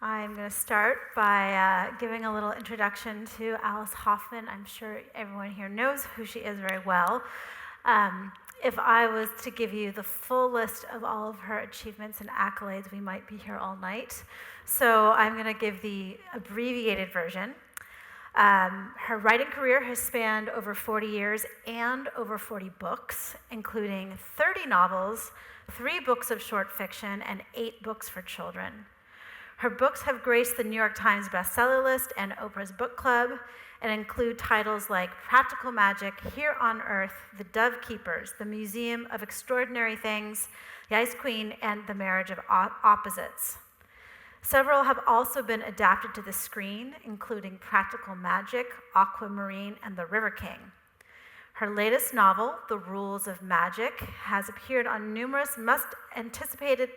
I'm going to start by giving a little introduction to Alice Hoffman. I'm sure everyone here knows who she is very well. If I was to give you the full list of all of her achievements and accolades, we might be here all night. So I'm going to give the abbreviated version. Her writing career has spanned over 40 years and over 40 books, including 30 novels, 3 books of short fiction, and 8 books for children. Her books have graced the New York Times bestseller list and Oprah's book club, and include titles like Practical Magic, Here on Earth, The Dove Keepers, The Museum of Extraordinary Things, The Ice Queen, and The Marriage of Opposites. Several have also been adapted to the screen, including Practical Magic, Aquamarine, and The River King. Her latest novel, The Rules of Magic, has appeared on numerous most anticipated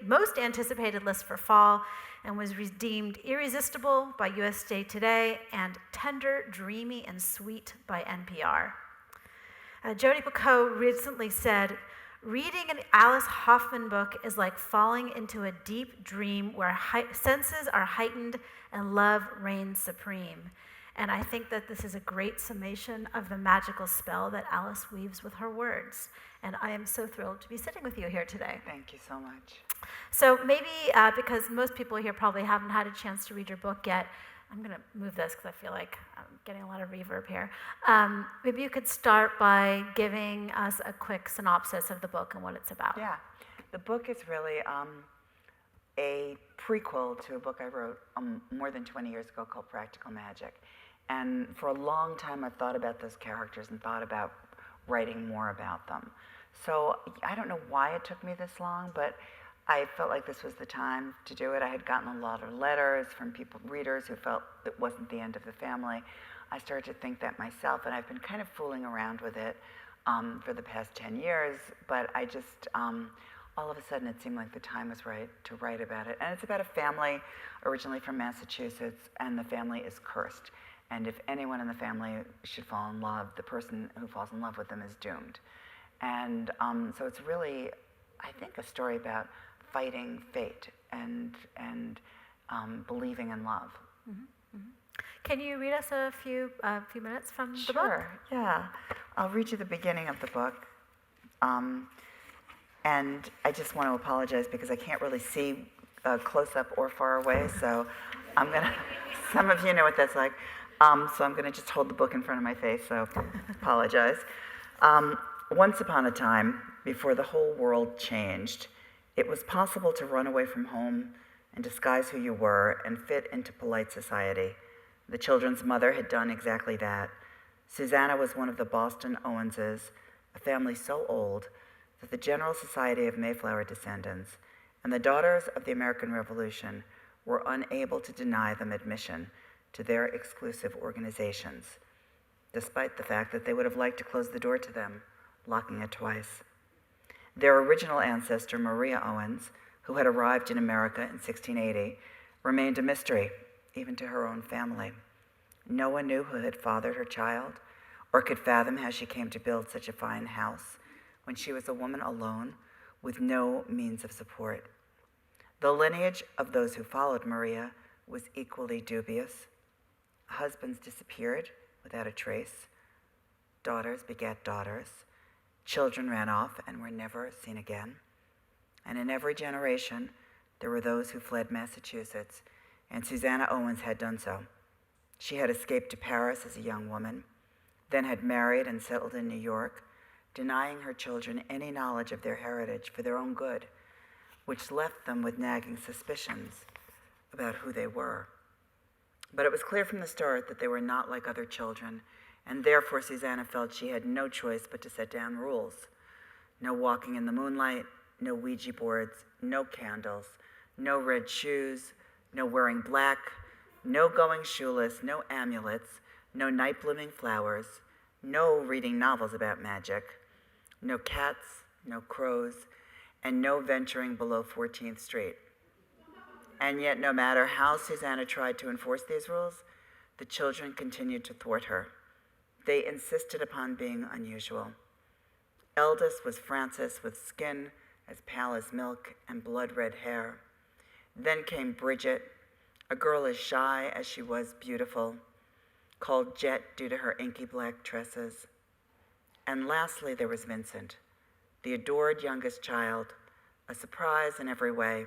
lists for fall and was deemed irresistible by USA Today and tender, dreamy, and sweet by NPR. Jodi Picoult recently said, "Reading an Alice Hoffman book is like falling into a deep dream where senses are heightened and love reigns supreme." And I think that this is a great summation of the magical spell that Alice weaves with her words. And I am so thrilled to be sitting with you here today. Thank you so much. So maybe, because most people here probably haven't had a chance to read your book yet, I'm going to move this because I feel like I'm getting a lot of reverb here. Maybe you could start by giving us a quick synopsis of the book and what it's about. Yeah, the book is really a prequel to a book I wrote more than 20 years ago called Practical Magic. And for a long time, I've thought about those characters and thought about writing more about them. So I don't know why it took me this long, but I felt like this was the time to do it. I had gotten a lot of letters from readers who felt it wasn't the end of the family. I started to think that myself, and I've been kind of fooling around with it for the past 10 years, but I just, all of a sudden it seemed like the time was right to write about it. And it's about a family originally from Massachusetts, and the family is cursed. And if anyone in the family should fall in love, the person who falls in love with them is doomed. And so it's really, I think, a story about fighting fate and believing in love. Mm-hmm. Mm-hmm. Can you read us a few minutes from the book? Sure, yeah. I'll read you the beginning of the book. And I just want to apologize because I can't really see close up or far away, so I'm going to, some of you know what that's like. So I'm going to just hold the book in front of my face, so apologize. Once upon a time, before the whole world changed, it was possible to run away from home and disguise who you were and fit into polite society. The children's mother had done exactly that. Susanna was one of the Boston Owenses, a family so old that the General Society of Mayflower descendants and the Daughters of the American Revolution were unable to deny them admission to their exclusive organizations, despite the fact that they would have liked to close the door to them, locking it twice. Their original ancestor, Maria Owens, who had arrived in America in 1680, remained a mystery, even to her own family. No one knew who had fathered her child, or could fathom how she came to build such a fine house when she was a woman alone with no means of support. The lineage of those who followed Maria was equally dubious. Husbands disappeared without a trace. Daughters begat daughters. Children ran off and were never seen again. And in every generation, there were those who fled Massachusetts, and Susanna Owens had done so. She had escaped to Paris as a young woman, then had married and settled in New York, denying her children any knowledge of their heritage for their own good, which left them with nagging suspicions about who they were. But it was clear from the start that they were not like other children, and therefore Susanna felt she had no choice but to set down rules. No walking in the moonlight, no Ouija boards, no candles, no red shoes, no wearing black, no going shoeless, no amulets, no night-blooming flowers, no reading novels about magic, no cats, no crows, and no venturing below 14th Street. And yet, no matter how Susanna tried to enforce these rules, the children continued to thwart her. They insisted upon being unusual. Eldest was Frances, with skin as pale as milk and blood-red hair. Then came Bridget, a girl as shy as she was beautiful, called Jet due to her inky black tresses. And lastly, there was Vincent, the adored youngest child, a surprise in every way,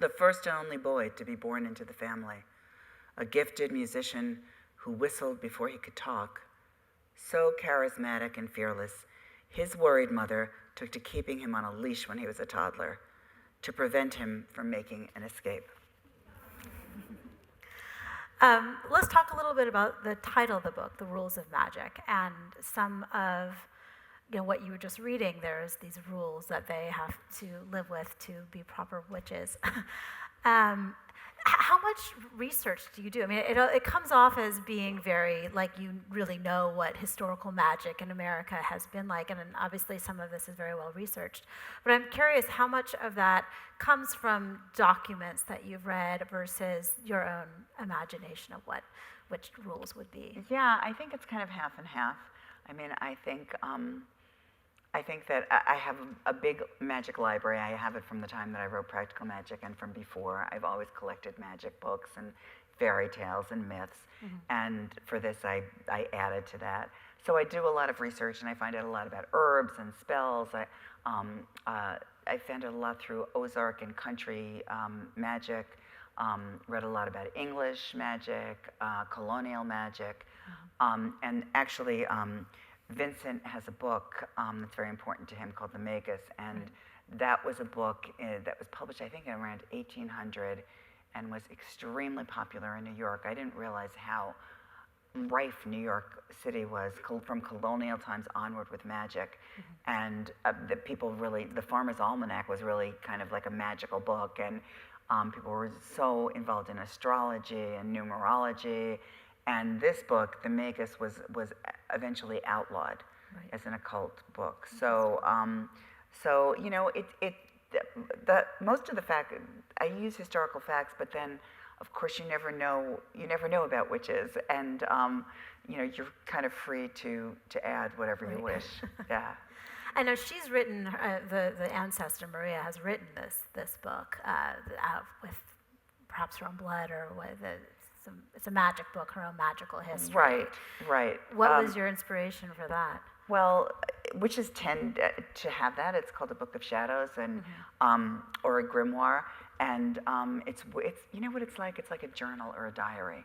the first and only boy to be born into the family, a gifted musician who whistled before he could talk. So charismatic and fearless, his worried mother took to keeping him on a leash when he was a toddler to prevent him from making an escape. Let's talk a little bit about the title of the book, The Rules of Magic, and some of what you were just reading. There's these rules that they have to live with to be proper witches. How much research do you do? I mean, it comes off as being very, like, you really know what historical magic in America has been like, and obviously some of this is very well researched. But I'm curious how much of that comes from documents that you've read versus your own imagination of which rules would be. Yeah, I think it's kind of half and half. I mean, I think that I have a big magic library. I have it from the time that I wrote Practical Magic and from before. I've always collected magic books and fairy tales and myths. Mm-hmm. And for this, I added to that. So I do a lot of research, and I find out a lot about herbs and spells. I found out a lot through Ozark and country magic. Read a lot about English magic, colonial magic, and actually. Vincent has a book that's very important to him called The Magus, and that was a book that was published, I think, around 1800 and was extremely popular in New York. I didn't realize how rife New York City was from colonial times onward with magic, and the Farmer's Almanac was really kind of like a magical book, and people were so involved in astrology and numerology. And this book, The Magus, was eventually outlawed as an occult book. So, most of the fact, I use historical facts, but then, of course, you never know about witches, and you're kind of free to add whatever you wish. Yeah. I know she's written the ancestor Maria has written this book out with perhaps her own blood or with it's a magic book, her own magical history. Right. What was your inspiration for that? Well, witches tend to have that. It's called a Book of Shadows, and or a grimoire, and it's you know what it's like. It's like a journal or a diary,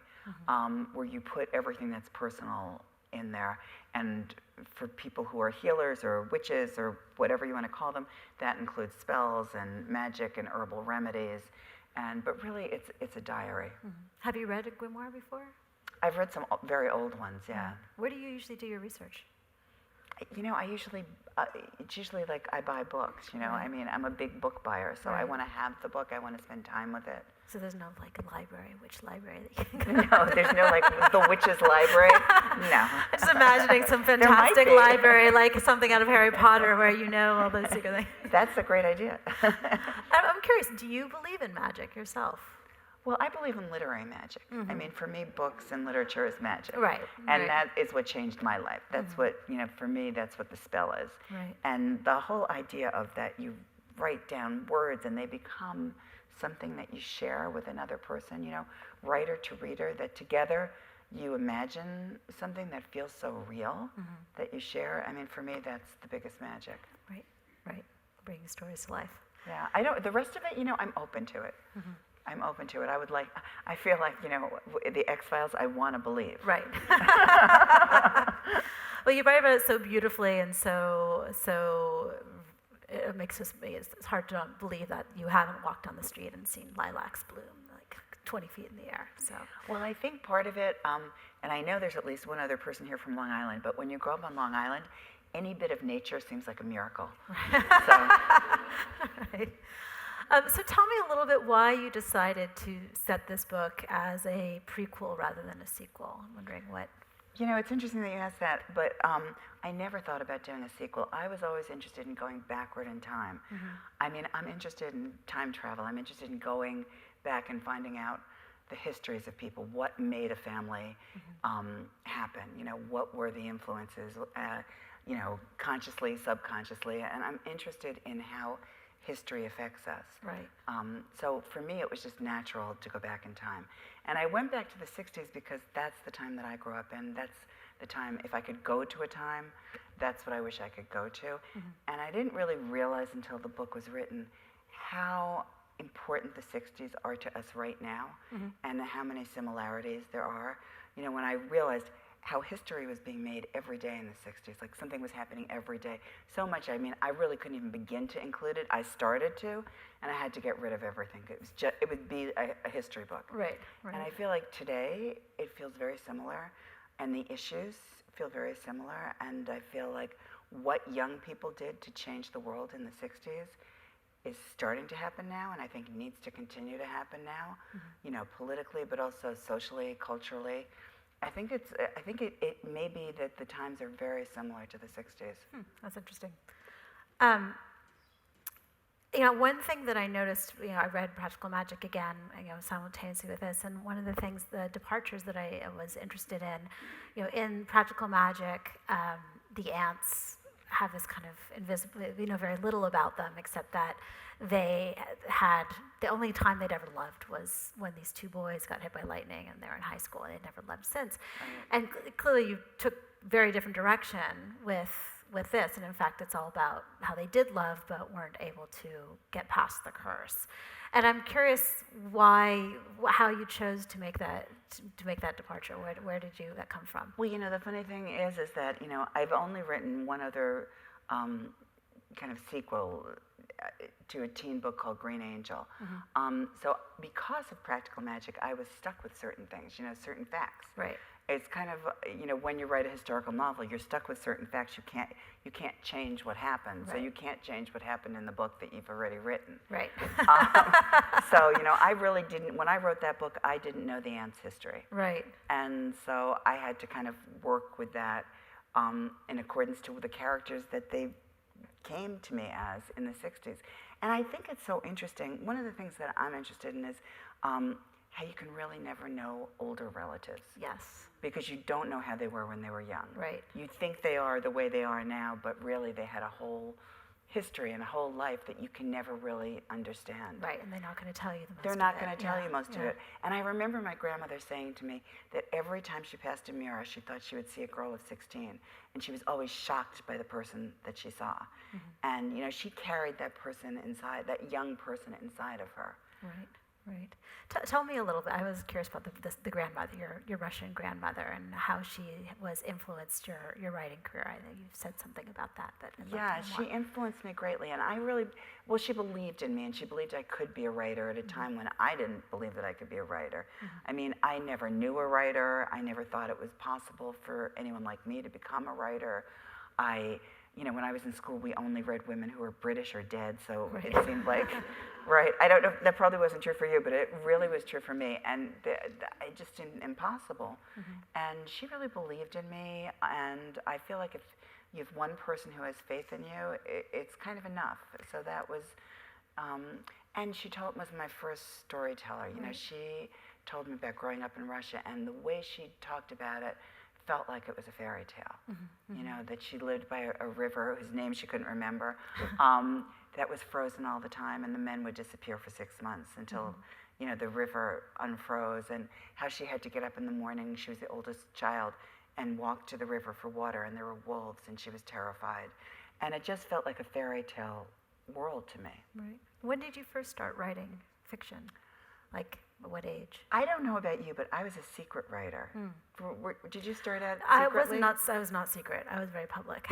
where you put everything that's personal in there. And for people who are healers or witches or whatever you want to call them, that includes spells and magic and herbal remedies. But really, it's a diary. Have you read a grimoire before? I've read some very old ones, yeah. Where do you usually do your research? I usually, it's usually like I buy books, I mean, I'm a big book buyer, so I want to have the book, I want to spend time with it. So there's no, like, a library, witch library that you can go No, there's no, like, the witch's library. No. I'm just imagining some fantastic library, like something out of Harry Potter where all those secret things. That's a great idea. I'm curious, do you believe in magic yourself? Well, I believe in literary magic. I mean, for me, books and literature is magic. Right. And that is what changed my life. That's what, for me, that's what the spell is. Right. And the whole idea of that you write down words and they become something that you share with another person, writer to reader, that together you imagine something that feels so real that you share. I mean, for me, that's the biggest magic. Right. Bringing stories to life. Yeah. The rest of it, I'm open to it. I'm open to it. I feel like, the X-Files, I want to believe. Right. Well, you write about it so beautifully, and so it makes it's hard to not believe that you haven't walked on the street and seen lilacs bloom like 20 feet in the air. So. Well, I think part of it, and I know there's at least one other person here from Long Island, but when you grow up on Long Island, any bit of nature seems like a miracle. Right. So tell me a little bit why you decided to set this book as a prequel rather than a sequel. I'm wondering what... It's interesting that you asked that, but I never thought about doing a sequel. I was always interested in going backward in time. I mean, I'm interested in time travel. I'm interested in going back and finding out the histories of people, what made a family happen, what were the influences, consciously, subconsciously, and I'm interested in how history affects us. Right. So for me, it was just natural to go back in time. And I went back to the 60s because that's the time that I grew up in. That's the time, if I could go to a time, that's what I wish I could go to. And I didn't really realize until the book was written how important the 60s are to us right now, and how many similarities there are. You know, when I realized how history was being made every day in the 60s, like something was happening every day. So much, I mean, I really couldn't even begin to include it. I started to, and I had to get rid of everything. It would be a history book. Right. And I feel like today, it feels very similar, and the issues feel very similar, and I feel like what young people did to change the world in the 60s is starting to happen now, and I think needs to continue to happen now, you know, politically, but also socially, culturally. I think it may be that the times are very similar to the 60s. That's interesting. You know, one thing that I noticed, you know, I read Practical Magic again, you know, simultaneously with this, and one of the things, the departures that I was interested in, you know, in Practical Magic, the ants have this kind of invisible, we know very little about them except that they had, the only time they'd ever loved was when these two boys got hit by lightning and they're in high school and they'd never loved since. And clearly you took very different direction with this, and in fact it's all about how they did love but weren't able to get past the curse. And I'm curious how you chose to make that departure. Where did that come from? Well, you know, the funny thing is that, you know, I've only written one other kind of sequel to a teen book called Green Angel. So because of Practical Magic, I was stuck with certain things, you know, certain facts. Right. It's kind of, you know, when you wite a historical novel, you're stuck with certain facts. You can't change what happened. Right. So you can't change what happened in the book that you've already written. Right. So, you know, I really didn't, when I wrote that book, I didn't know the ants' history. Right. And so I had to kind of work with that in accordance to the characters that they came to me as in the 60s. And I think it's so interesting. One of the things that I'm interested in is how you can really never know older relatives. Yes. Because you don't know how they were when they were young. Right. You think they are the way they are now, but really they had a whole history and a whole life that you can never really understand. Right, and they're not going to tell you the most of it. They're not going to tell you most of it. And I remember my grandmother saying to me that every time she passed a mirror, she thought she would see a girl of 16. And she was always shocked by the person that she saw. And, you know, she carried that person inside, that young person inside of her. Right. Right. Tell me a little bit. I was curious about the grandmother, your Russian grandmother, and how she was influenced your writing career. I know you've said something about that. But yeah, she influenced me greatly, and she believed in me, and she believed I could be a writer at a time when I didn't believe that I could be a writer. I mean, I never knew a writer. I never thought it was possible for anyone like me to become a writer. You know, when I was in school, we only read women who were British or dead, so it seemed like, right, I don't know, that probably wasn't true for you, but it really was true for me, and it just seemed impossible. And she really believed in me, and I feel like if you have one person who has faith in you, it's kind of enough. So that was, and she was my first storyteller. You know, she told me about growing up in Russia, and the way she talked about it felt like it was a fairy tale. You know, that she lived by a river whose name she couldn't remember, that was frozen all the time, and the men would disappear for 6 months until, you know, the river unfroze, and how she had to get up in the morning, she was the oldest child, and walk to the river for water, and there were wolves, and she was terrified. And it just felt like a fairy tale world to me. Right. When did you first start writing fiction? Like, at what age? I don't know about you, but I was a secret writer. Did you start out secretly? I was not secret. I was very public.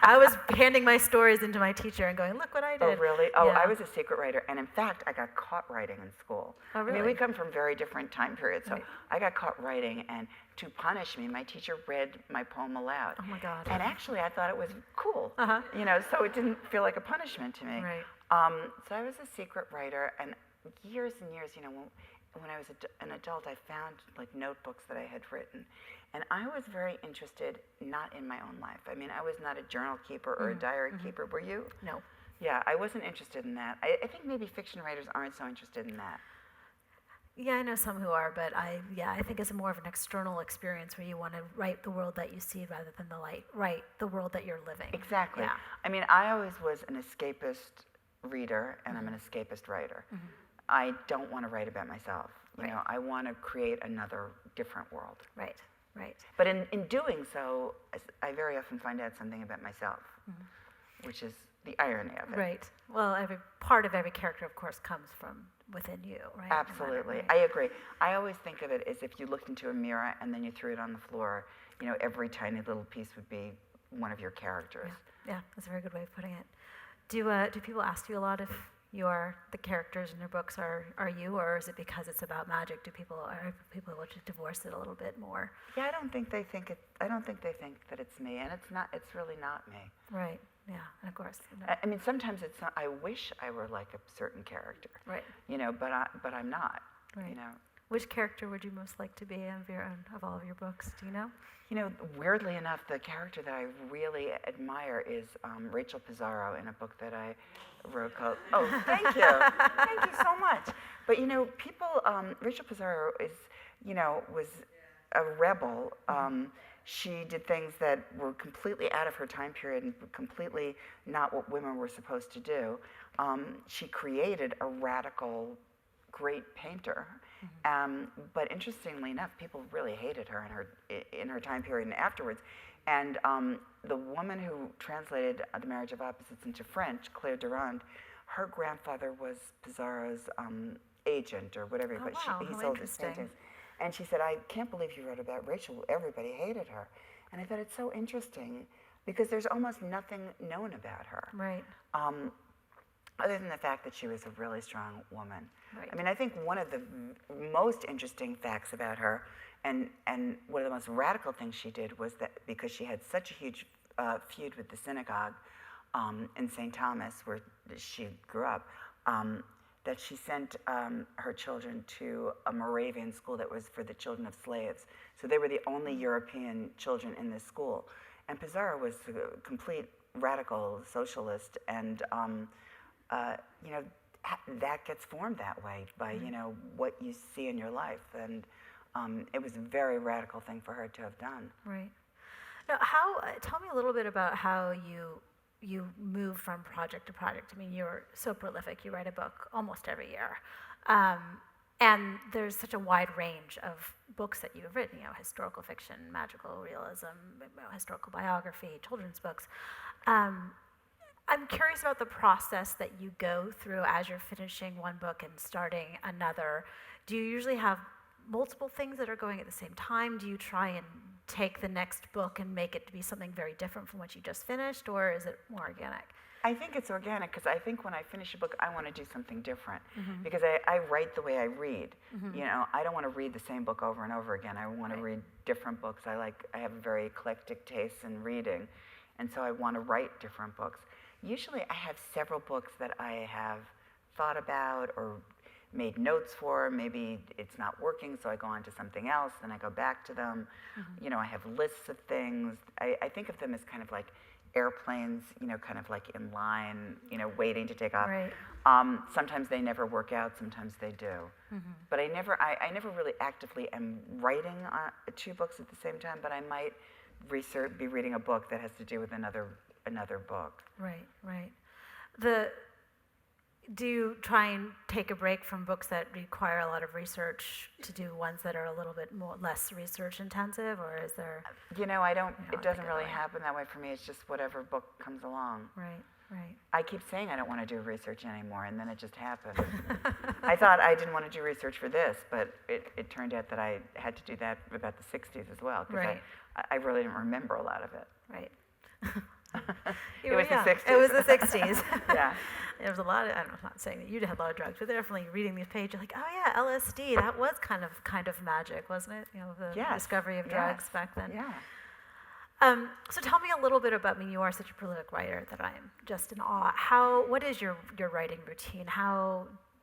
I was handing my stories into my teacher and going, look what I did. Oh, really? Oh, yeah. I was a secret writer. And in fact, I got caught writing in school. Oh, really? I mean, we come from very different time periods. So I got caught writing, and to punish me, my teacher read my poem aloud. Oh, my God. And actually, I thought it was cool. You know, so it didn't feel like a punishment to me. Right. So I was a secret writer, and years and years, you know, when I was an adult, I found like notebooks that I had written. And I was very interested not in my own life. I mean, I was not a journal keeper or a diary keeper. Were you? No. Yeah, I wasn't interested in that. I think maybe fiction writers aren't so interested in that. Yeah, I know some who are, but I think it's more of an external experience where you want to write the world that you see rather than write the world that you're living. Exactly. Yeah. I mean, I always was an escapist reader, and I'm an escapist writer. I don't want to write about myself. You know, I want to create another different world. Right, right. But in doing so, I very often find out something about myself, which is the irony of it. Right. Well, every part of every character, of course, comes from within you, right? Absolutely. Right. I agree. I always think of it as if you looked into a mirror and then you threw it on the floor, you know, every tiny little piece would be one of your characters. Yeah, that's a very good way of putting it. Do people ask you a lot if the characters in your books are you, or is it because it's about magic? Are people able to divorce it a little bit more? Yeah, I don't think they think that it's me, and it's not. It's really not me. Right. Yeah, and of course. I mean, sometimes it's not. I wish I were like a certain character. Right. You know, but I'm not. Right. You know. Which character would you most like to be of all of your books? Do you know? You know, weirdly enough, the character that I really admire is Rachel Pizarro in a book that I wrote called. Oh, thank you, thank you so much. But you know, Rachel Pizarro was a rebel. She did things that were completely out of her time period and completely not what women were supposed to do. She created a radical, great painter. But interestingly enough, people really hated her in her time period and afterwards. And the woman who translated The Marriage of Opposites into French, Claire Durand, her grandfather was Pizarro's agent or whatever. Oh, but wow, he how sold his interesting. paintings. And she said, "I can't believe you wrote about Rachel. Everybody hated her." And I thought it's so interesting because there's almost nothing known about her. Right. Other than the fact that she was a really strong woman. Right. I mean, I think one of the most interesting facts about her, and one of the most radical things she did was that because she had such a huge feud with the synagogue in St. Thomas, where she grew up, that she sent her children to a Moravian school that was for the children of slaves. So they were the only European children in this school. And Pizarro was a complete radical socialist, and you know, that gets formed that way by, you know, what you see in your life. And it was a very radical thing for her to have done. Right. Now, tell me a little bit about how you move from project to project. I mean, you're so prolific. You write a book almost every year. And there's such a wide range of books that you've written, you know, historical fiction, magical realism, historical biography, children's books. I'm curious about the process that you go through as you're finishing one book and starting another. Do you usually have multiple things that are going at the same time? Do you try and take the next book and make it to be something very different from what you just finished, or is it more organic? I think it's organic because I think when I finish a book, I want to do something different because I write the way I read. You know, I don't want to read the same book over and over again. I want to read different books. I have a very eclectic taste in reading, and so I want to write different books. Usually I have several books that I have thought about or made notes for. Maybe it's not working, so I go on to something else, then I go back to them. You know, I have lists of things. I think of them as kind of like airplanes, you know, kind of like in line, you know, waiting to take off. Right. Sometimes they never work out, sometimes they do. But I never really actively am writing 2 books at the same time, but I might be reading a book that has to do with another book. Right, right. Do you try and take a break from books that require a lot of research to do ones that are a little bit less research intensive, or is there? You know, it doesn't really happen that way for me. It's just whatever book comes along. Right, right. I keep saying I don't want to do research anymore, and then it just happened. I thought I didn't want to do research for this, but it turned out that I had to do that about the 60s as well, because I really didn't remember a lot of it. Right. It was the 60s. It was the 60s. Yeah. There was a lot of, I'm not saying that you had a lot of drugs, but definitely reading these pages, you're like, oh yeah, LSD, that was kind of magic, wasn't it? You know, the discovery of drugs back then. Yeah. So tell me a little bit about, I mean, you are such a prolific writer that I'm just in awe. What is your writing routine?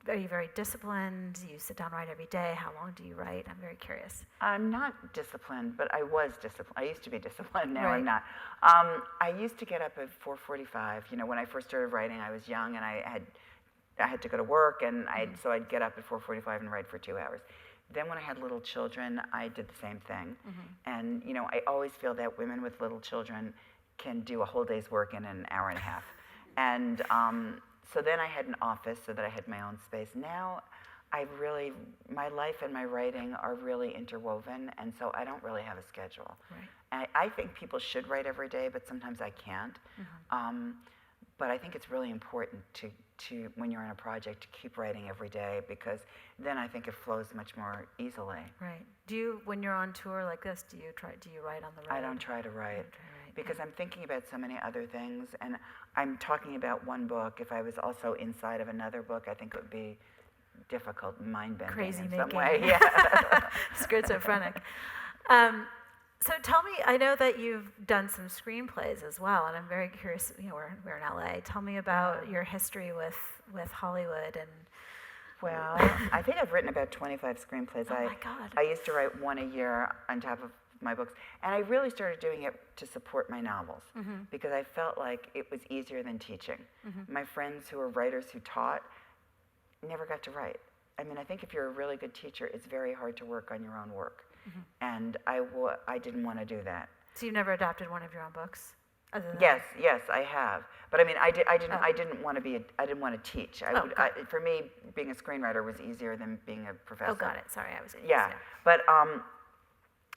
Are you very disciplined? Do you sit down and write every day? How long do you write? I'm very curious. I'm not disciplined, but I was disciplined. I used to be disciplined, now Right. I'm not. I used to get up at 4:45. You know, when I first started writing, I was young and I had I had to go to work, and so I'd get up at 4:45 and write for 2 hours. Then when I had little children, I did the same thing. And, you know, I always feel that women with little children can do a whole day's work in an hour and a half. And so then I had an office so that I had my own space. Now my life and my writing are really interwoven, and so I don't really have a schedule. Right. And I think people should write every day, but sometimes I can't. But I think it's really important to when you're on a project, to keep writing every day, because then I think it flows much more easily. Right. Do you, when you're on tour like this, do you write on the road? I don't try to write. Because I'm thinking about so many other things, and I'm talking about one book. If I was also inside of another book, I think it would be difficult, mind-bending Crazy in making. some way. Yeah. Schizophrenic. So tell me, I know that you've done some screenplays as well, and I'm very curious. You know, we're in LA. Tell me about your history with Hollywood and. Well, I think I've written about 25 screenplays. Oh my God. I used to write one a year on top of my books, and I really started doing it to support my novels because I felt like it was easier than teaching. My friends who were writers who taught never got to write. I mean, I think if you're a really good teacher, it's very hard to work on your own work, and I didn't want to do that. So you never adapted one of your own books? Other than Yes, I have. But I mean, I didn't want to I didn't want to teach. For me, being a screenwriter was easier than being a professor. Oh, got it. Sorry, I was. Yeah, but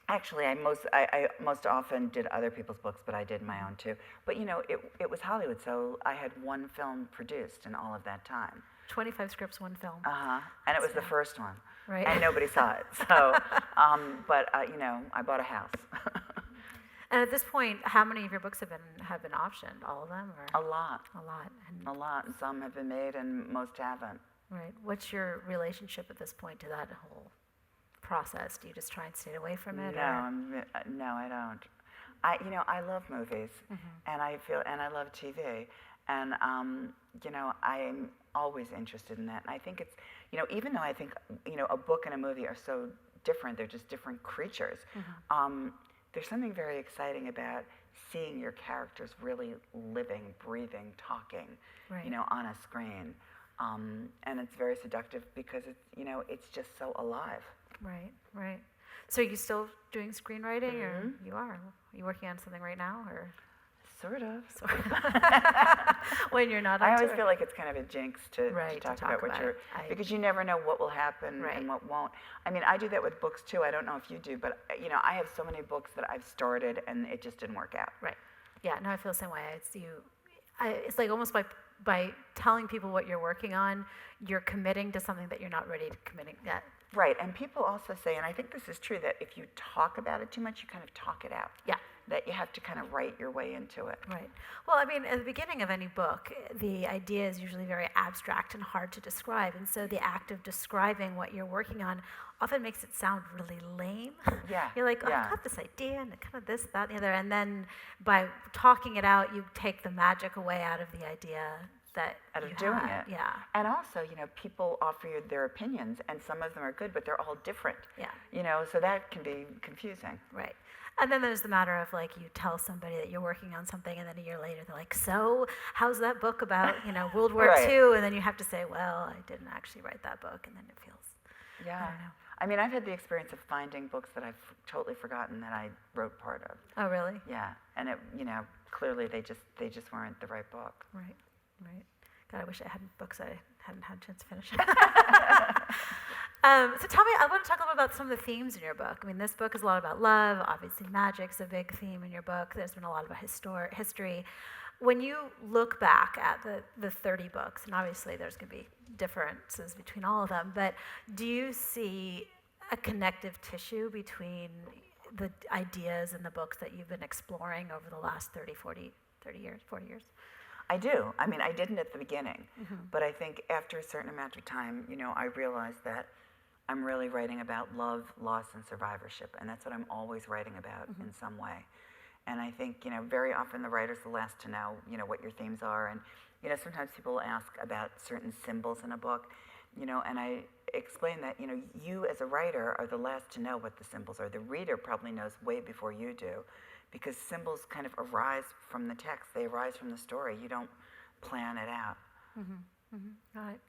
actually, I most often did other people's books, but I did my own too. But you know, it was Hollywood, so I had one film produced in all of that time. 25 scripts, one film. And it was the first one. Right. And nobody saw it. So, but you know, I bought a house. And at this point, how many of your books have been optioned? All of them, or A lot. a lot? And, A lot. And some have been made, and most haven't. right. What's your relationship at this point to that whole process? Do you just try and stay away from it? No, I don't. I love movies, and I love TV, and you know, I'm always interested in that. And I think it's, you know, even though I think, you know, a book and a movie are so different, they're just different creatures. There's something very exciting about seeing your characters really living, breathing, talking, you know, on a screen, and it's very seductive because it's, you know, it's just so alive. Right, right. So are you still doing screenwriting, or you are? Are you working on something right now, or? Sort of. When you're not on I always tour. feel like it's kind of a jinx to talk about what about you're, it. because you never know what will happen and what won't. I mean, I do that with books too. I don't know if you do, but you know, I have so many books that I've started and it just didn't work out. Right. Yeah, no, I feel the same way. It's like almost by telling people what you're working on, you're committing to something that you're not ready to committing yet. Right, and people also say, and I think this is true, that if you talk about it too much, you kind of talk it out. Yeah. That you have to kind of write your way into it. Right. Well, I mean, at the beginning of any book, the idea is usually very abstract and hard to describe, and so the act of describing what you're working on often makes it sound really lame. Yeah. You're like, oh, I got this idea, and kind of this, that, and the other, and then by talking it out, you take the magic away out of the idea that out of you doing had. it. Yeah. And also, you know, people offer you their opinions, and some of them are good, but they're all different. Yeah. You know, so that can be confusing. Right. And then there's the matter of, like, you tell somebody that you're working on something, and then a year later they're like, so how's that book about, you know, World War II? And then you have to say, well, I didn't actually write that book, and then it feels, Yeah. I don't know. I mean, I've had the experience of finding books that I've totally forgotten that I wrote part of. Oh, really? Yeah, and it, you know, clearly they just weren't the right book. Right, right. God, I wish I had books I hadn't had a chance to finish. So tell me, I want to talk a little about some of the themes in your book. I mean, this book is a lot about love. Obviously, magic's a big theme in your book. There's been a lot about history. When you look back at the 30 books, and obviously there's going to be differences between all of them, but do you see a connective tissue between the ideas in the books that you've been exploring over the last 40 years? I do. I mean, I didn't at the beginning, but I think after a certain amount of time, you know, I realized that I'm really writing about love, loss, and survivorship, and that's what I'm always writing about in some way. And I think, you know, very often the writer's the last to know, you know, what your themes are. And, you know, sometimes people will ask about certain symbols in a book, you know, and I explain that, you know, you as a writer are the last to know what the symbols are. The reader probably knows way before you do, because symbols kind of arise from the text. They arise from the story. You don't plan it out. Got it.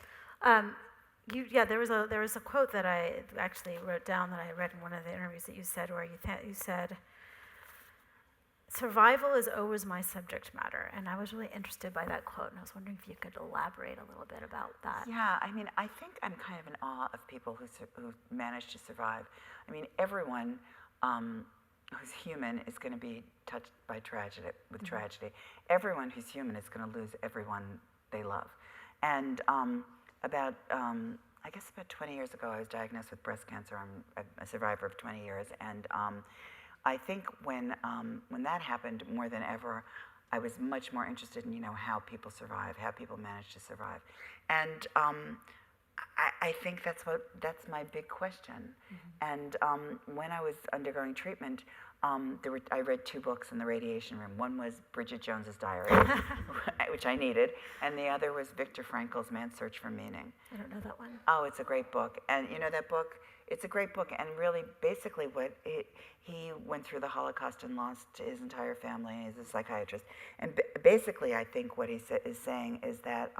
There was a quote that I actually wrote down that I read in one of the interviews that you said, where you said, "Survival is always my subject matter," and I was really interested by that quote, and I was wondering if you could elaborate a little bit about that. Yeah, I mean, I think I'm kind of in awe of people who manage to survive. I mean, everyone who's human is going to be touched by tragedy. Everyone who's human is going to lose everyone they love. And I guess about 20 years ago, I was diagnosed with breast cancer. I'm a survivor of 20 years, and I think when that happened, more than ever, I was much more interested in how people survive, how people manage to survive, and I think that's my big question. And when I was undergoing treatment, I read 2 books in the radiation room. One was Bridget Jones's Diary, which I needed, and the other was Viktor Frankl's Man's Search for Meaning. I don't know that one. Oh, it's a great book, and that book. It's a great book, and really, basically, he went through the Holocaust and lost his entire family. And he's a psychiatrist, and basically, I think what he is saying is that,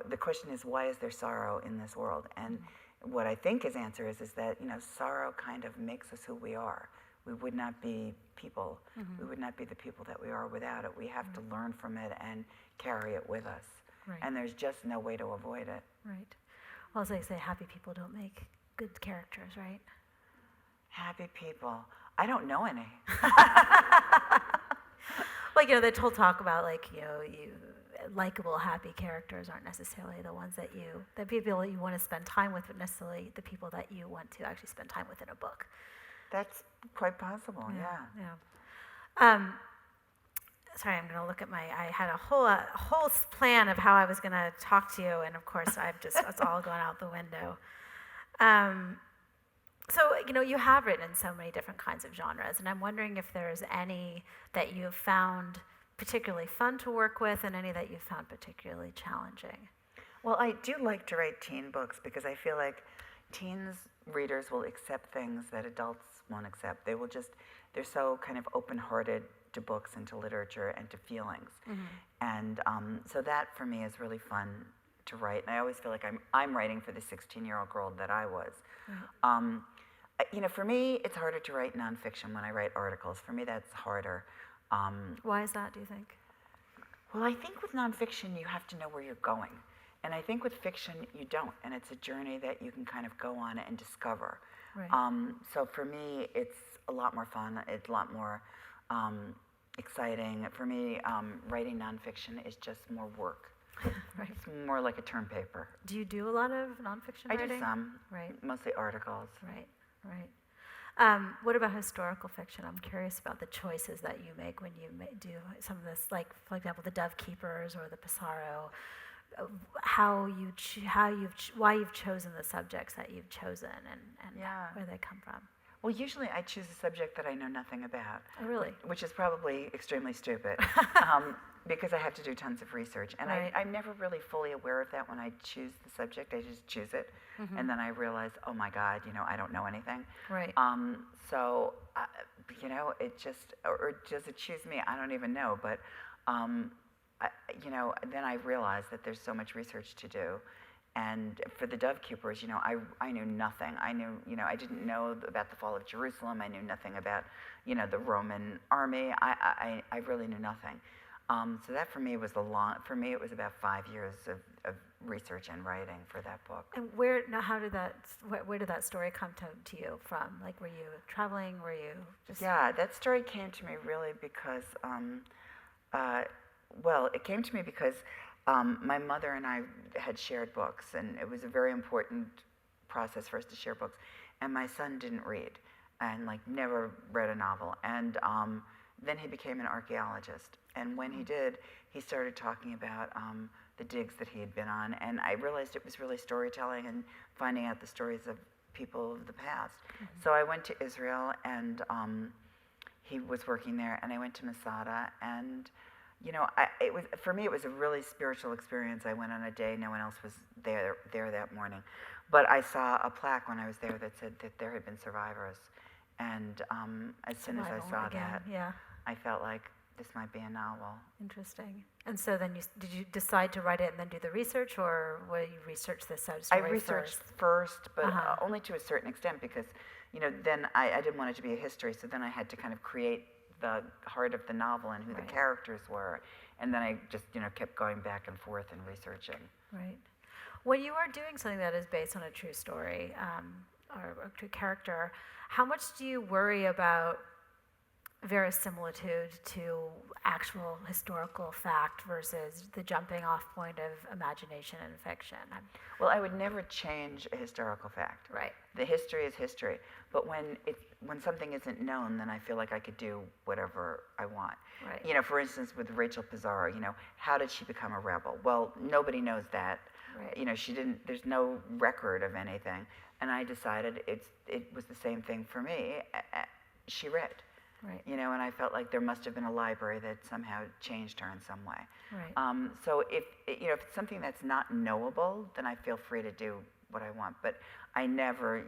the question is, why is there sorrow in this world? And what I think his answer is that sorrow kind of makes us who we are. We would not be people. We would not be the people that we are without it. We have to learn from it and carry it with us. Right. And there's just no way to avoid it. Right. Well, as they say, happy people don't make good characters, right? Happy people. I don't know any. Like, they told talk about, likable, happy characters aren't necessarily the ones that people you want to spend time with, but necessarily the people that you want to actually spend time with in a book. That's quite possible, yeah. Sorry, I'm going to look at I had a whole plan of how I was going to talk to you, and of course, it's all gone out the window. So, you have written in so many different kinds of genres, and I'm wondering if there's any that you've found particularly fun to work with and any that you've found particularly challenging. Well, I do like to write teen books because I feel like teens readers will accept things that adults won't accept. They're so kind of open-hearted to books and to literature and to feelings. And so that for me is really fun to write. And I always feel like I'm writing for the 16-year-old girl that I was. For me, it's harder to write nonfiction when I write articles. For me, that's harder. Why is that, do you think? Well, I think with nonfiction, you have to know where you're going. And I think with fiction, you don't. And it's a journey that you can kind of go on and discover. Right. So for me, it's a lot more fun. It's a lot more exciting. For me, writing nonfiction is just more work. Right. It's more like a term paper. Do you do a lot of nonfiction writing? I do some. Right. Mostly articles. Right. What about historical fiction? I'm curious about the choices that you make when you do some of this, like, for example, the Dove Keepers or the Pissarro. Why you've chosen the subjects that you've chosen and where they come from. Well, usually I choose a subject that I know nothing about. Oh, really? Which is probably extremely stupid, because I have to do tons of research. And Right. I'm never really fully aware of that when I choose the subject. I just choose it. And then I realize, oh my God, I don't know anything. Right. So, it just, or does it choose me? I don't even know. But, then I realized that there's so much research to do. And for the Dove Keepers, I knew nothing. I didn't know about the fall of Jerusalem. I knew nothing about, the Roman army. I really knew nothing. So that for me was it was about 5 years of research and writing for that book. And where did that story come to you from? Like, were you traveling? Were you just... Yeah, that story came to me really because, it came to me because my mother and I had shared books, and it was a very important process for us to share books. And my son didn't read, and never read a novel. And then he became an archaeologist. And when he did, he started talking about the digs that he had been on. And I realized it was really storytelling and finding out the stories of people of the past. So I went to Israel, and he was working there, and I went to Masada, and for me, it was a really spiritual experience. I went on a day no one else was there that morning, but I saw a plaque when I was there that said that there had been survivors, and as soon as I saw that, I felt like this might be a novel. Interesting. And so then did you decide to write it and then do the research, or will you research the sub I story researched first? but only to a certain extent, because then I didn't want it to be a history, so then I had to kind of create the heart of the novel and who the characters were, and then I just kept going back and forth and researching. Right. When you are doing something that is based on a true story or a true character, how much do you worry about verisimilitude to actual historical fact versus the jumping off point of imagination and fiction? Well, I would never change a historical fact. Right. The history is history, but when something isn't known, then I feel like I could do whatever I want. Right. For instance, with Rachel Pizarro, how did she become a rebel? Well, nobody knows that. Right. She didn't. There's no record of anything, and I decided it was the same thing for me. She read. Right. And I felt like there must have been a library that somehow changed her in some way. Right. So if it's something that's not knowable, then I feel free to do what I want. But I never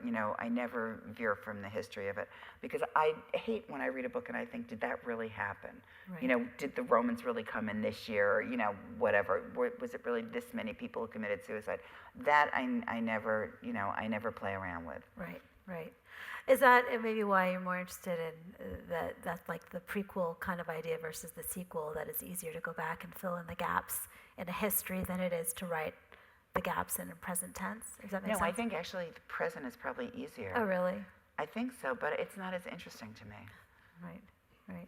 veer from the history of it, because I hate when I read a book and I think, did that really happen? Right. Did the Romans really come in this year? Or, whatever. Was it really this many people who committed suicide? That I never play around with. Right. Right. Is that maybe why you're more interested in that like the prequel kind of idea versus the sequel, that it's easier to go back and fill in the gaps in a history than it is to write the gaps in a present tense? Does that make sense? No, I think actually the present is probably easier. Oh, really? I think so, but it's not as interesting to me. Right, right.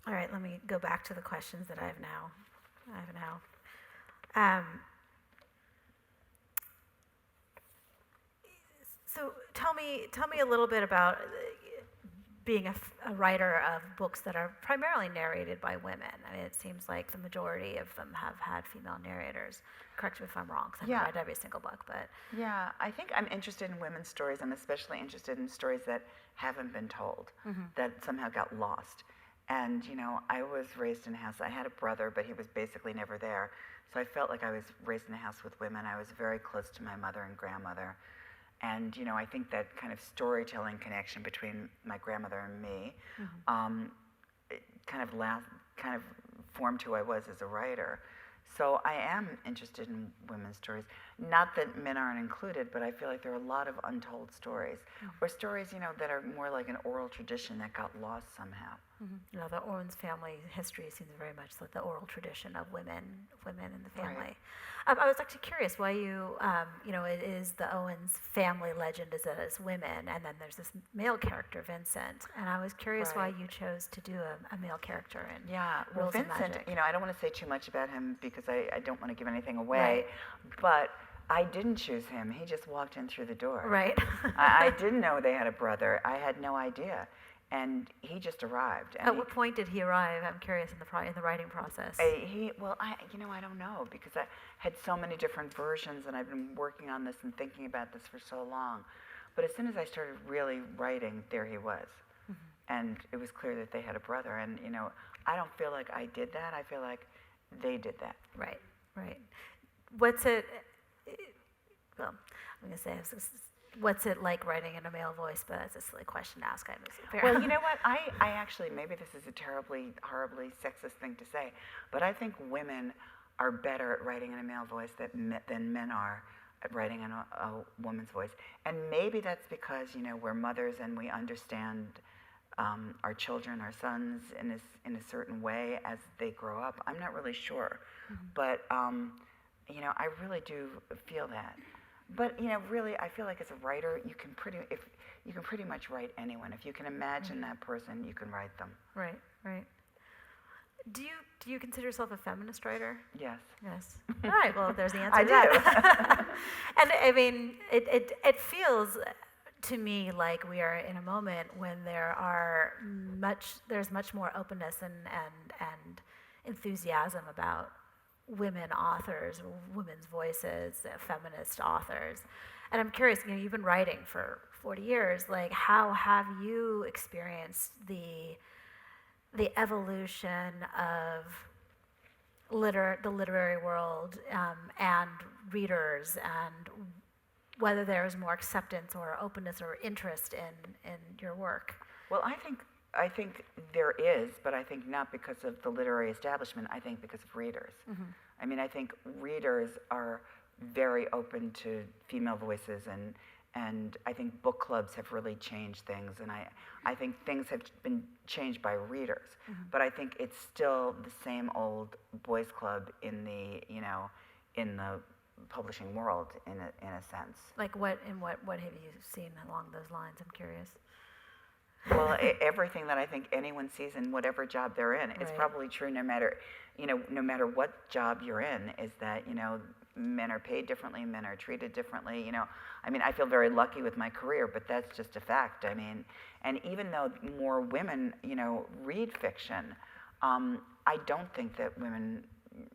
All right, let me go back to the questions that I have now. So tell me a little bit about being a writer of books that are primarily narrated by women. I mean, it seems like the majority of them have had female narrators. Correct me if I'm wrong, because I haven't read every single book, but... Yeah, I think I'm interested in women's stories. I'm especially interested in stories that haven't been told, that somehow got lost. And, I was raised in a house. I had a brother, but he was basically never there. So I felt like I was raised in a house with women. I was very close to my mother and grandmother. And, I think that kind of storytelling connection between my grandmother and me it kind of formed who I was as a writer. So I am interested in women's stories. Not that men aren't included, but I feel like there are a lot of untold stories, or stories, that are more like an oral tradition that got lost somehow. The Owens family history seems very much like the oral tradition of women in the family. Right. I was actually curious why it is the Owens family legend is that it's women, and then there's this male character, Vincent, and I was curious why you chose to do a male character in Rules of Vincent, Magic. I don't want to say too much about him because I don't want to give anything away, but I didn't choose him. He just walked in through the door. Right. I didn't know they had a brother. I had no idea. And he just arrived. And At what point did he arrive? I'm curious in the writing process. I don't know, because I had so many different versions, and I've been working on this and thinking about this for so long. But as soon as I started really writing, there he was. And it was clear that they had a brother. And, I don't feel like I did that. I feel like they did that. Right, right. What's it like writing in a male voice? But that's a silly question to ask. Well, you know what? I actually, maybe this is a terribly, horribly sexist thing to say, but I think women are better at writing in a male voice than men are at writing in a woman's voice. And maybe that's because, we're mothers and we understand our children, our sons, in a certain way as they grow up. I'm not really sure, but I really do feel that. But really, I feel like as a writer, you can pretty much write anyone. If you can imagine that person, you can write them. Right, right. Do you consider yourself a feminist writer? Yes. Yes. All right. Well, there's the answer I to do. that. And I mean, it feels to me like we are in a moment when there's much more openness and enthusiasm about women authors, women's voices, feminist authors. And I'm curious, you've been writing for 40 years, like how have you experienced the evolution of the literary world and readers, and whether there's more acceptance or openness or interest in your work? Well, I think I think there is, but I think not because of the literary establishment. I think because of readers. I mean, I think readers are very open to female voices, and I think book clubs have really changed things, and I think things have been changed by readers. But I think it's still the same old boys club in the in the publishing world in a sense. Like what have you seen along those lines? I'm curious. Well, everything that I think anyone sees in whatever job they're in is probably true no matter what job you're in, is that, men are paid differently, men are treated differently, I mean, I feel very lucky with my career, but that's just a fact. I mean, and even though more women, read fiction, I don't think that women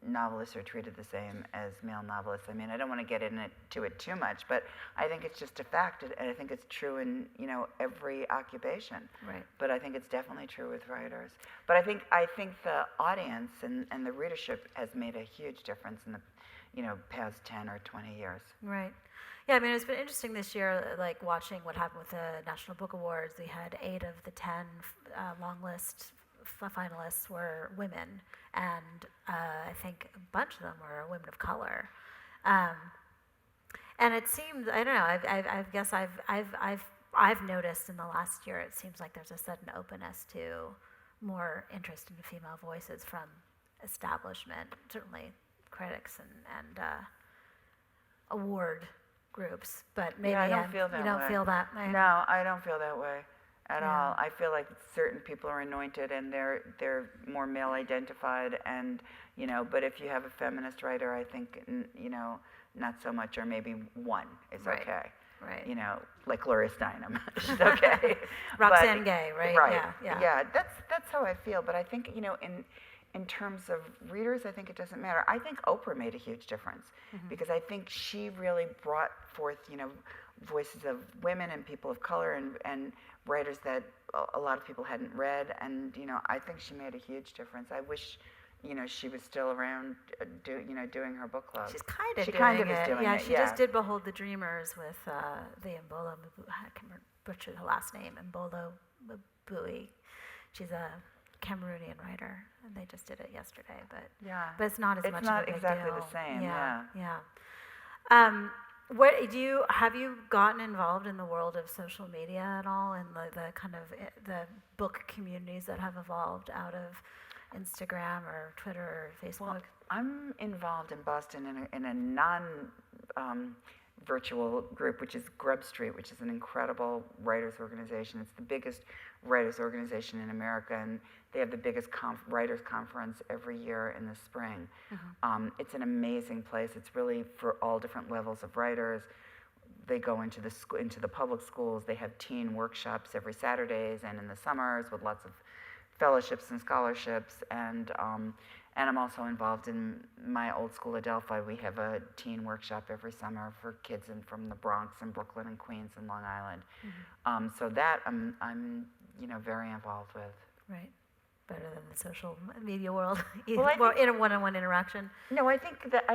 novelists are treated the same as male novelists. I mean, I don't want to get into it too much, but I think it's just a fact, and I think it's true in every occupation. Right. But I think it's definitely true with writers. But I think the audience and the readership has made a huge difference in the past 10 or 20 years. Right. Yeah, I mean, it's been interesting this year, like watching what happened with the National Book Awards. We had 8 of the 10 long list finalists were women, and I think a bunch of them were women of color. And it seems, I don't know, I guess I've noticed in the last year, it seems like there's a sudden openness to more interest in female voices from establishment, certainly critics and award groups, but maybe I don't feel that you don't way. feel that way. No, I don't feel that way at all. I feel like certain people are anointed and they're more male identified, and but if you have a feminist writer, I think not so much, or maybe one is okay. Right. Like Gloria Steinem, she's okay. Roxane Gay, right? Right. Yeah. That's how I feel. But I think in terms of readers, I think it doesn't matter. I think Oprah made a huge difference because I think she really brought forth, voices of women and people of color and writers that a lot of people hadn't read. And, I think she made a huge difference. I wish, she was still around, doing her book club. She's kind of she doing kind of it. is doing yeah, it. She just did Behold the Dreamers with the Mbola, I can butcher the last name, Mbola Mabui. She's a Cameroonian writer, and they just did it yesterday, but it's not as much of a big deal. It's not exactly the same. Have you gotten involved in the world of social media at all, and the kind of the book communities that have evolved out of Instagram or Twitter or Facebook? Well, I'm involved in Boston in a non-virtual group, which is Grub Street, which is an incredible writers organization. It's the biggest writers organization in America, and they have the biggest writers conference every year in the spring. It's an amazing place. It's really for all different levels of writers. They go into the public schools. They have teen workshops every Saturdays and in the summers with lots of fellowships and scholarships. And I'm also involved in my old school Adelphi. We have a teen workshop every summer for kids from the Bronx and Brooklyn and Queens and Long Island. So that I'm very involved with. Right. Better than the social media world, well, in a one-on-one interaction. No, I think that's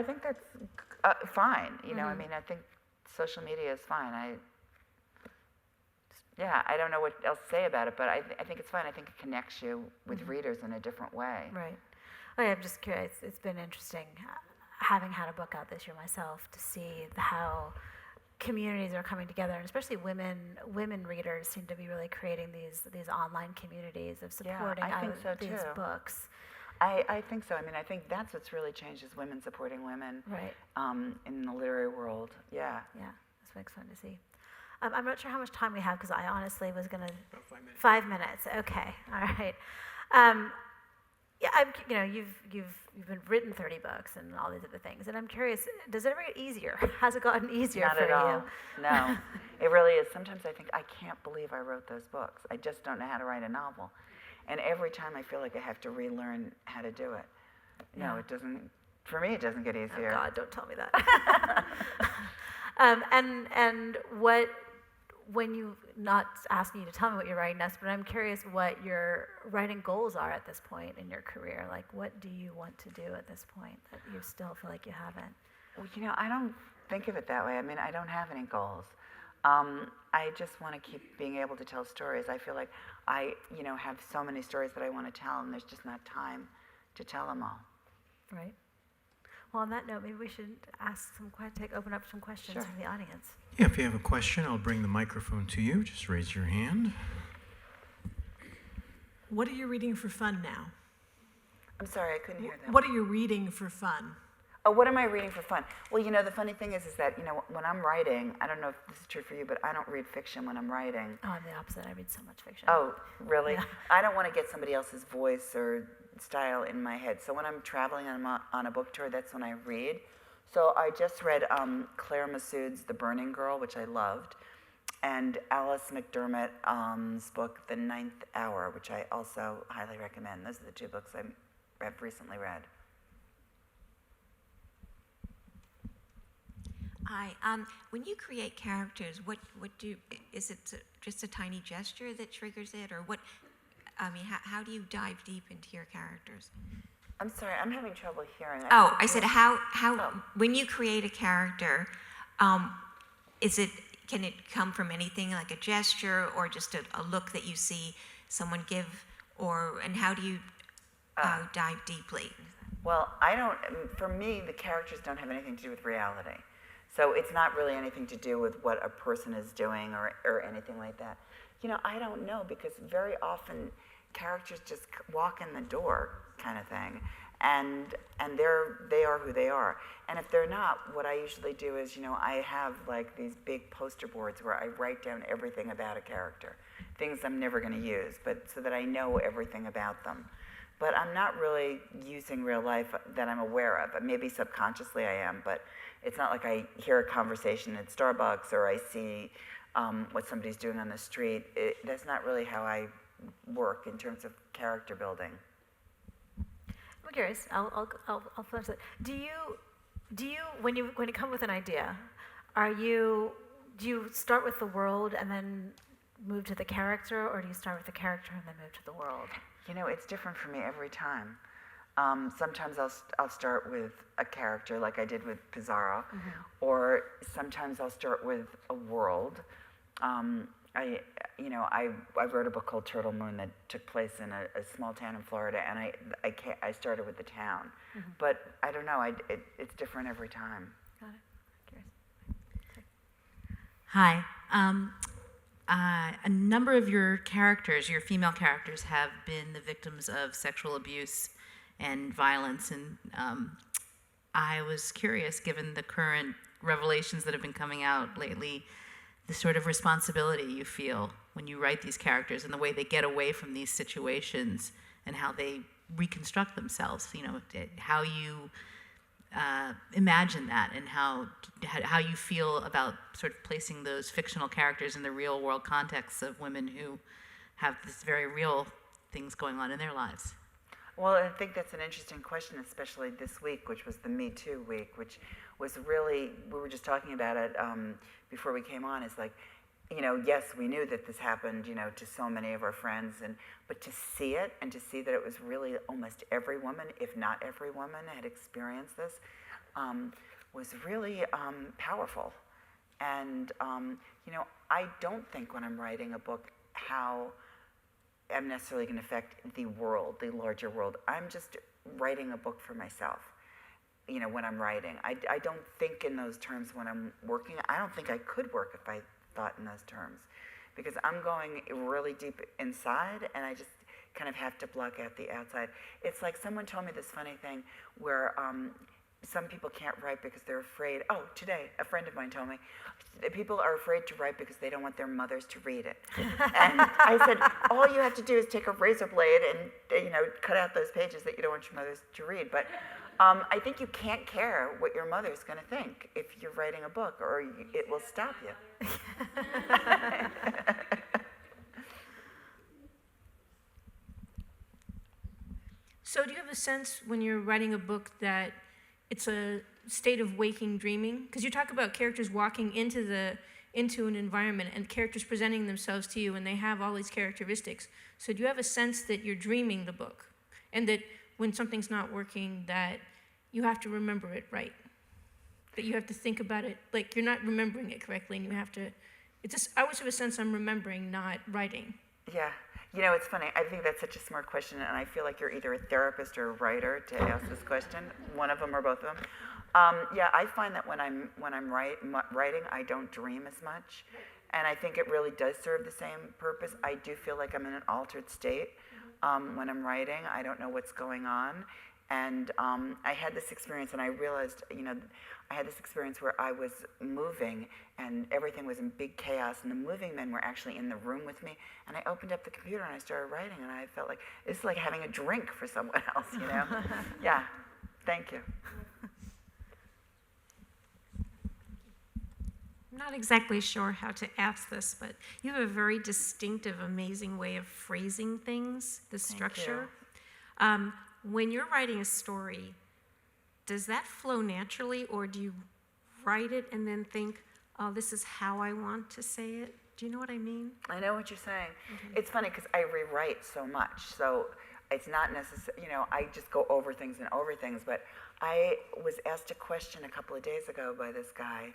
fine. I mean, I think social media is fine. I don't know what else to say about it, but I think it's fine. I think it connects you with readers in a different way. Right. I'm just curious. It's been interesting, having had a book out this year myself, to see how communities are coming together, and especially women readers seem to be really creating these online communities of supporting these books. I think so. I mean, I think that's what's really changed, is women supporting women, right? In the literary world. Yeah, that's what it's fun to see. I'm not sure how much time we have, because I honestly was gonna. About 5 minutes. 5 minutes. Okay. All right. You've written 30 books and all these other things, and I'm curious, does it ever get easier? Has it gotten easier Not for at you? all. No, it really is. Sometimes I think, I can't believe I wrote those books. I just don't know how to write a novel, and every time I feel like I have to relearn how to do it. No, it doesn't. For me, it doesn't get easier. Oh God, don't tell me that. And what? When you, not asking you to tell me what you're writing next, but I'm curious what your writing goals are at this point in your career. Like, what do you want to do at this point that you still feel like you haven't? Well, I don't think of it that way. I mean, I don't have any goals. I just want to keep being able to tell stories. I feel like I, have so many stories that I want to tell, and there's just not time to tell them all. Right. Well, on that note, maybe we should open up some questions Sure. from the audience. Yeah, if you have a question, I'll bring the microphone to you. Just raise your hand. What are you reading for fun now? I'm sorry, I couldn't hear that. What are you reading for fun? Oh, what am I reading for fun? Well, the funny thing is that, when I'm writing, I don't know if this is true for you, but I don't read fiction when I'm writing. Oh, I'm the opposite. I read so much fiction. Oh, really? Yeah. I don't want to get somebody else's voice or style in my head. So when I'm traveling on a book tour, that's when I read. So I just read Claire Massoud's The Burning Girl, which I loved, and Alice McDermott's book, The Ninth Hour, which I also highly recommend. Those are the two books I've recently read. Hi. When you create characters, is it just a tiny gesture that triggers it, or what? I mean, how do you dive deep into your characters? I'm sorry, I'm having trouble hearing. I said how when you create a character, can it come from anything like a gesture or just a look that you see someone give, and how do you dive deeply? Well, for me, the characters don't have anything to do with reality. So it's not really anything to do with what a person is doing or anything like that. I don't know, because very often characters just walk in the door kind of thing. And they are who they are. And if they're not, what I usually do is, I have like these big poster boards where I write down everything about a character, things I'm never going to use, but so that I know everything about them. But I'm not really using real life that I'm aware of. Maybe subconsciously I am, but it's not like I hear a conversation at Starbucks or I see what somebody's doing on the street. That's not really how I work in terms of character building. I'm curious. I'll finish it. Do you when you come with an idea, do you start with the world and then move to the character, or do you start with the character and then move to the world? It's different for me every time. Sometimes I'll start with a character like I did with Pizarro, or sometimes I'll start with a world. I wrote a book called Turtle Moon that took place in a small town in Florida, and I started with the town. But I don't know, it's different every time. Got it. Curious. Hi. A number of your characters, your female characters, have been the victims of sexual abuse and violence. And I was curious, given the current revelations that have been coming out lately, the sort of responsibility you feel when you write these characters and the way they get away from these situations and how they reconstruct themselves, how you imagine that and how you feel about sort of placing those fictional characters in the real world contexts of women who have this very real things going on in their lives. Well, I think that's an interesting question, especially this week, which was the Me Too week, which was really, we were just talking about it before we came on, is like, yes, we knew that this happened, to so many of our friends, but to see it and to see that it was really almost every woman, if not every woman, had experienced this, was really powerful. And, I don't think when I'm writing a book how I'm necessarily going to affect the world, the larger world. I'm just writing a book for myself, when I'm writing. I don't think in those terms when I'm working. I don't think I could work if I thought in those terms, because I'm going really deep inside and I just kind of have to block out the outside. It's like someone told me this funny thing where some people can't write because they're afraid. Oh, today, a friend of mine told me, people are afraid to write because they don't want their mothers to read it. And I said, all you have to do is take a razor blade and, cut out those pages that you don't want your mothers to read. But I think you can't care what your mother's going to think if you're writing a book, or it will stop you. So do you have a sense when you're writing a book that it's a state of waking dreaming? Because you talk about characters walking into an environment and characters presenting themselves to you, and they have all these characteristics. So do you have a sense that you're dreaming the book, and that when something's not working, that you have to remember it right? That you have to think about it, like you're not remembering it correctly, and you have to It's just, I always have a sense I'm remembering, not writing. Yeah. You know, it's funny. I think that's such a smart question, and I feel like you're either a therapist or a writer to ask this question. One of them or both of them. Yeah, I find that when I'm writing, I don't dream as much, and I think it really does serve the same purpose. I do feel like I'm in an altered state when I'm writing. I don't know what's going on, and I had this experience, and I realized, you know, I had this experience where I was moving and everything was in big chaos, and the moving men were actually in the room with me, and I opened up the computer and I started writing, and I felt like it's like having a drink for someone else, you know? Yeah, thank you. I'm not exactly sure how to ask this, but you have a very distinctive, amazing way of phrasing things, the structure. When you're writing a story, does that flow naturally, or do you write it and then think, oh, this is how I want to say it? Do you know what I mean? I know what you're saying. It's funny because I rewrite so much, so it's not necessary, you know, I just go over things and over things, but I was asked a question a couple of days ago by this guy,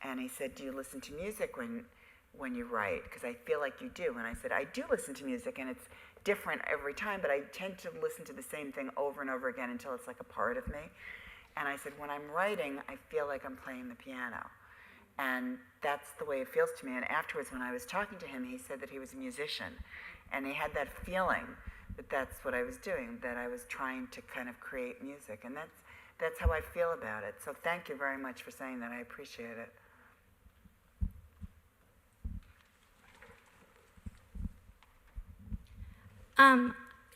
and he said, do you listen to music when you write? Because I feel like you do. And I said, I do listen to music, and it's different every time, but I tend to listen to the same thing over and over again until it's like a part of me. And I said, when I'm writing, I feel like I'm playing the piano. And that's the way it feels to me. And afterwards, when I was talking to him, he said that he was a musician. And he had that feeling that that's what I was doing, that I was trying to kind of create music. And that's how I feel about it. So thank you very much for saying that. I appreciate it.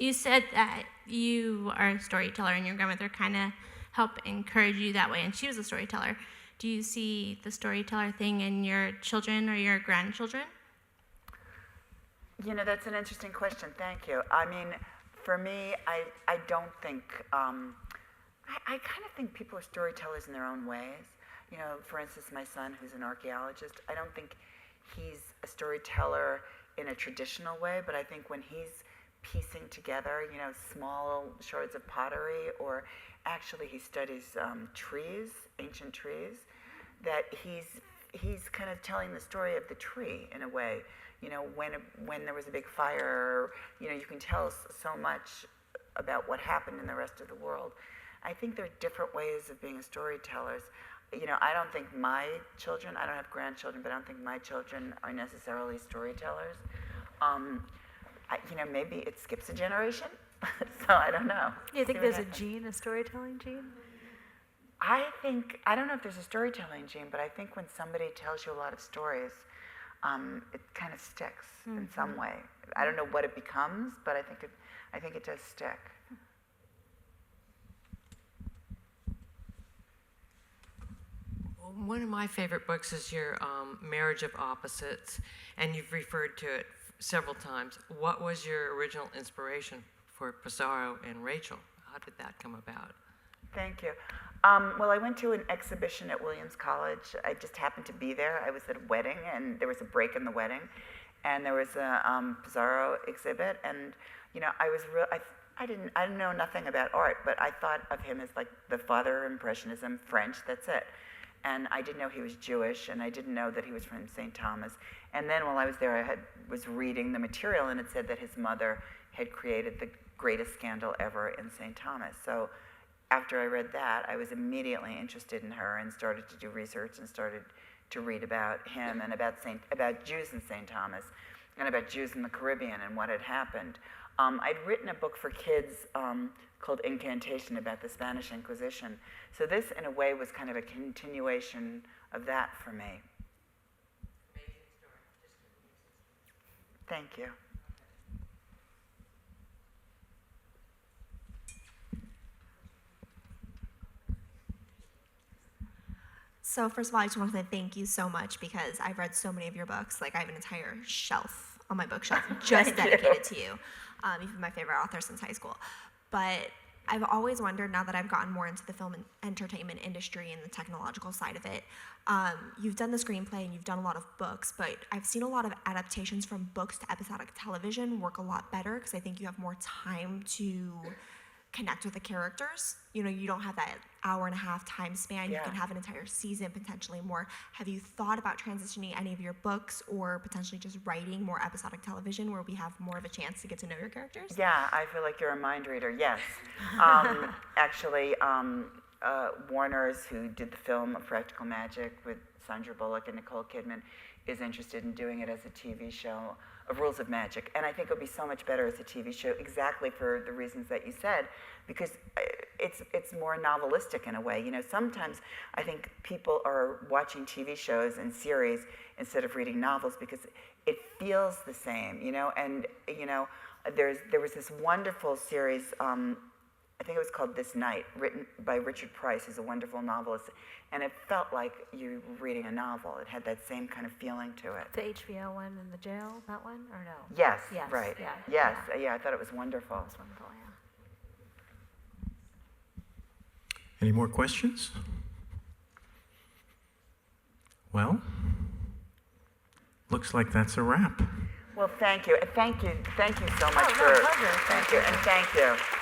You said that you are a storyteller and your grandmother kind of helped encourage you that way, and she was a storyteller. Do you see the storyteller thing in your children or your grandchildren? You know, that's an interesting question. Thank you. I mean, for me, I don't think, I kind of think people are storytellers in their own ways. You know, for instance, my son, who's an archaeologist, I don't think he's a storyteller in a traditional way, but I think when he's piecing together, you know, small shards of pottery, or actually he studies trees, ancient trees, that he's kind of telling the story of the tree in a way. You know, when there was a big fire, you know, you can tell so much about what happened in the rest of the world. I think there are different ways of being storytellers. You know, I don't think my children, I don't have grandchildren, but I don't think my children are necessarily storytellers. You know, maybe it skips a generation, so I don't know. You think there's a gene, a storytelling gene? I don't know if there's a storytelling gene, but I think when somebody tells you a lot of stories, it kind of sticks in some way. I don't know what it becomes, but I think it does stick. One of my favorite books is your Marriage of Opposites, and you've referred to it several times. What was your original inspiration for Pizarro and Rachel? How did that come about? Thank you. Well, I went to an exhibition at Williams College. I just happened to be there. I was at a wedding, and there was a break in the wedding, and there was a Pizarro exhibit, and you know, I didn't know nothing about art, but I thought of him as like the father of Impressionism, French. That's it. And I didn't know he was Jewish, and I didn't know that he was from St. Thomas. And then while I was there, I was reading the material, and it said that his mother had created the greatest scandal ever in St. Thomas. So after I read that, I was immediately interested in her and started to do research and started to read about him and about Jews in St. Thomas and about Jews in the Caribbean and what had happened. I'd written a book for kids called Incantation about the Spanish Inquisition. So this, in a way, was kind of a continuation of that for me. Amazing story. Thank you. So first of all, I just want to thank you so much because I've read so many of your books. Like I have an entire shelf on my bookshelf just dedicated to you. You've been my favorite author since high school. But I've always wondered, now that I've gotten more into the film and entertainment industry and the technological side of it, you've done the screenplay and you've done a lot of books, but I've seen a lot of adaptations from books to episodic television work a lot better because I think you have more time to connect with the characters. You know, you don't have that hour and a half time span. Yeah. You can have an entire season, potentially more. Have you thought about transitioning any of your books or potentially just writing more episodic television where we have more of a chance to get to know your characters? Yeah, I feel like you're a mind reader. Yes. Actually, Warner's, who did the film Practical Magic with Sandra Bullock and Nicole Kidman, is interested in doing it as a TV show of Rules of Magic. And I think it would be so much better as a TV show, exactly for the reasons that you said, because it's more novelistic in a way. You know, sometimes I think people are watching TV shows and series instead of reading novels because it feels the same, you know. And, you know, there was this wonderful series, I think it was called This Night, written by Richard Price, who's a wonderful novelist. And it felt like you were reading a novel. It had that same kind of feeling to it. The HBO one in the jail, that one, or no? Yes, Yes, right. yeah, Yes, yeah, I thought it was wonderful. That was wonderful, yeah. Any more questions? Well, looks like that's a wrap. Well, thank you. Thank you so much Oh, no, for. pleasure. Thank you, and thank you.